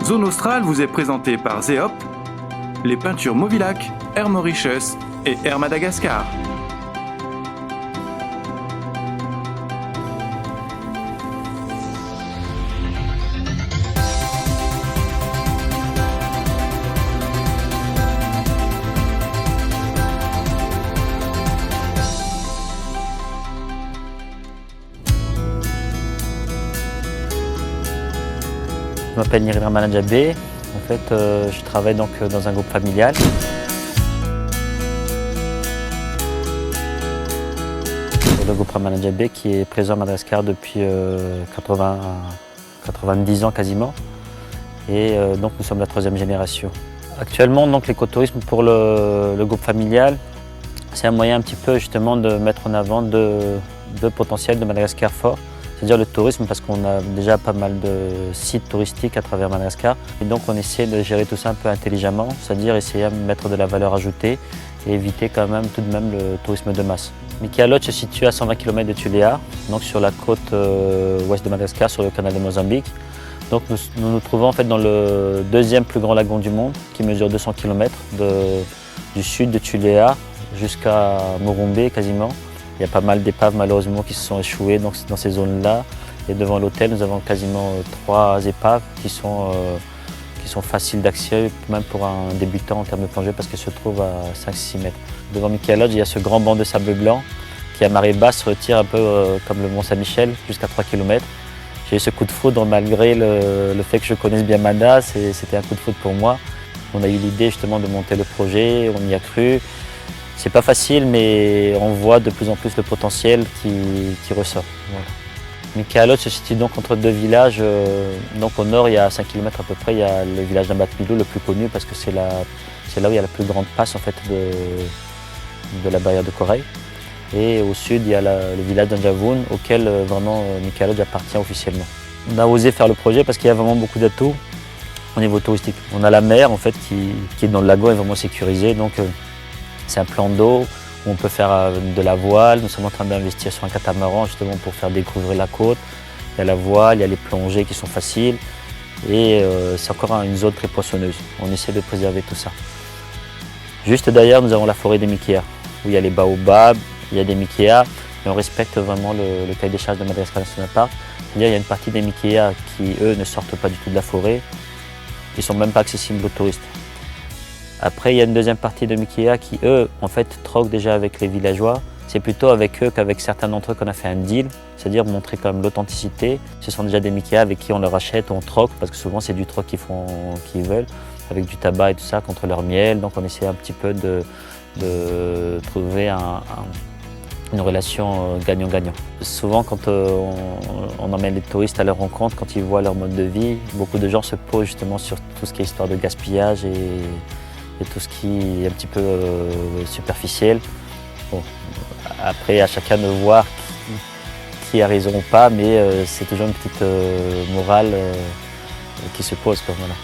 Zone Australe vous est présentée par Zeop, les peintures Movilac, Air Mauritius et Air Madagascar. Je m'appelle Nirir Manadjabé. En fait, je travaille donc dans un groupe familial. Le groupe Manadjabé qui est présent à Madagascar depuis 90 ans quasiment. Et donc nous sommes la 3e génération. Actuellement, donc, l'écotourisme pour le groupe familial, c'est un moyen un petit peu justement de mettre en avant deux potentiels de Madagascar forts. C'est-à-dire le tourisme, parce qu'on a déjà pas mal de sites touristiques à travers Madagascar. Et donc on essaie de gérer tout ça un peu intelligemment, c'est-à-dire essayer de mettre de la valeur ajoutée et éviter quand même tout de même le tourisme de masse. Mikiya Lodge se situe à 120 km de Tuléar, donc sur la côte ouest de Madagascar, sur le canal de Mozambique. Donc nous nous trouvons en fait dans le 2e plus grand lagon du monde, qui mesure 200 km du sud de Tuléar jusqu'à Morumbe quasiment. Il y a pas mal d'épaves malheureusement qui se sont échouées dans ces zones-là. Et devant l'hôtel, nous avons quasiment 3 épaves qui sont faciles d'accès, même pour un débutant en termes de plongée, parce qu'elles se trouvent à 5-6 mètres. Devant Mikiya Lodge, il y a ce grand banc de sable blanc qui à marée basse se retire un peu comme le Mont Saint-Michel, jusqu'à 3 km. J'ai eu ce coup de foudre malgré le fait que je connaisse bien Mada, c'était un coup de foudre pour moi. On a eu l'idée justement de monter le projet, on y a cru. C'est pas facile, mais on voit de plus en plus le potentiel qui ressort. Voilà. Mikiya Lodge se situe donc entre 2 villages. Donc au nord, il y a 5 km à peu près, il y a le village d'Ambatmilou, le plus connu, parce que c'est là où il y a la plus grande passe en fait, de la barrière de corail. Et au sud, il y a le village d'Anjavoun, auquel vraiment Mikiya Lodge appartient officiellement. On a osé faire le projet parce qu'il y a vraiment beaucoup d'atouts au niveau touristique. On a la mer en fait, qui est dans le lagon, est vraiment sécurisée. Donc, c'est un plan d'eau où on peut faire de la voile. Nous sommes en train d'investir sur un catamaran justement pour faire découvrir la côte. Il y a la voile, il y a les plongées qui sont faciles et c'est encore une zone très poissonneuse. On essaie de préserver tout ça. Juste derrière, nous avons la forêt des Mikiya où il y a les baobabs, il y a des Mikiya et on respecte vraiment le cahier des charges de Madagascar National Park. C'est-à-dire il y a une partie des Mikiya qui, eux, ne sortent pas du tout de la forêt. Ils ne sont même pas accessibles aux touristes. Après, il y a une deuxième partie de Mikiya qui, eux, en fait, troquent déjà avec les villageois. C'est plutôt avec eux qu'avec certains d'entre eux qu'on a fait un deal, c'est-à-dire montrer quand même l'authenticité. Ce sont déjà des Mikiya avec qui on leur achète, on troque, parce que souvent c'est du troc qu'ils veulent, avec du tabac et tout ça, contre leur miel. Donc on essaie un petit peu de trouver une relation gagnant-gagnant. Souvent, quand on emmène les touristes à leur rencontre, quand ils voient leur mode de vie, beaucoup de gens se posent justement sur tout ce qui est histoire de gaspillage et tout ce qui est un petit peu superficiel. Bon, après, à chacun de voir qui a raison ou pas, mais c'est toujours une petite morale qui se pose. Voilà.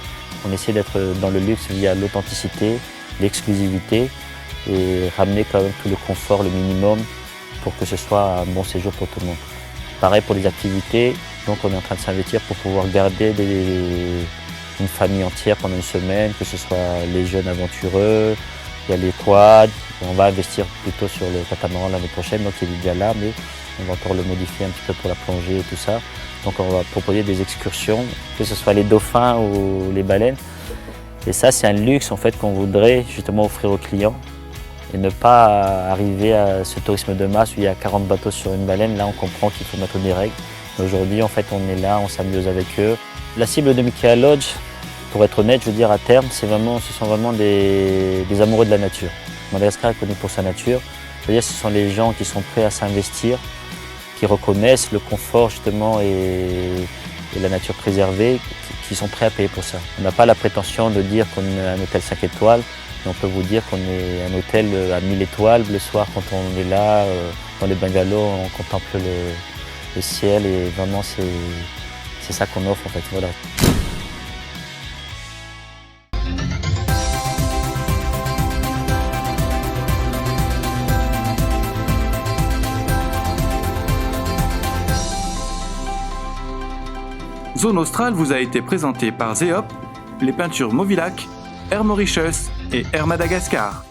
On essaie d'être dans le luxe via l'authenticité, l'exclusivité et ramener quand même tout le confort, le minimum, pour que ce soit un bon séjour pour tout le monde. Pareil pour les activités, donc on est en train de s'investir pour pouvoir garder une famille entière pendant une semaine, que ce soit les jeunes aventureux, il y a les quads. On va investir plutôt sur le catamaran l'année prochaine, donc il est déjà là, mais on va encore le modifier un petit peu pour la plongée et tout ça. Donc on va proposer des excursions, que ce soit les dauphins ou les baleines. Et ça, c'est un luxe en fait qu'on voudrait justement offrir aux clients et ne pas arriver à ce tourisme de masse où il y a 40 bateaux sur une baleine. Là, on comprend qu'il faut mettre des règles. Aujourd'hui, en fait, on est là, on s'amuse avec eux. La cible de Mikiya Lodge, pour être honnête, je veux dire à terme, ce sont vraiment des amoureux de la nature. Madagascar est connu pour sa nature. Je veux dire, ce sont les gens qui sont prêts à s'investir, qui reconnaissent le confort justement et la nature préservée, qui sont prêts à payer pour ça. On n'a pas la prétention de dire qu'on est un hôtel 5 étoiles, mais on peut vous dire qu'on est un hôtel à 1000 étoiles. Le soir, quand on est là, dans les bungalows, on contemple le ciel et vraiment c'est ça qu'on offre en fait. Voilà. Zone Australe vous a été présentée par Zeop, les peintures Movilac, Air Mauritius et Air Madagascar.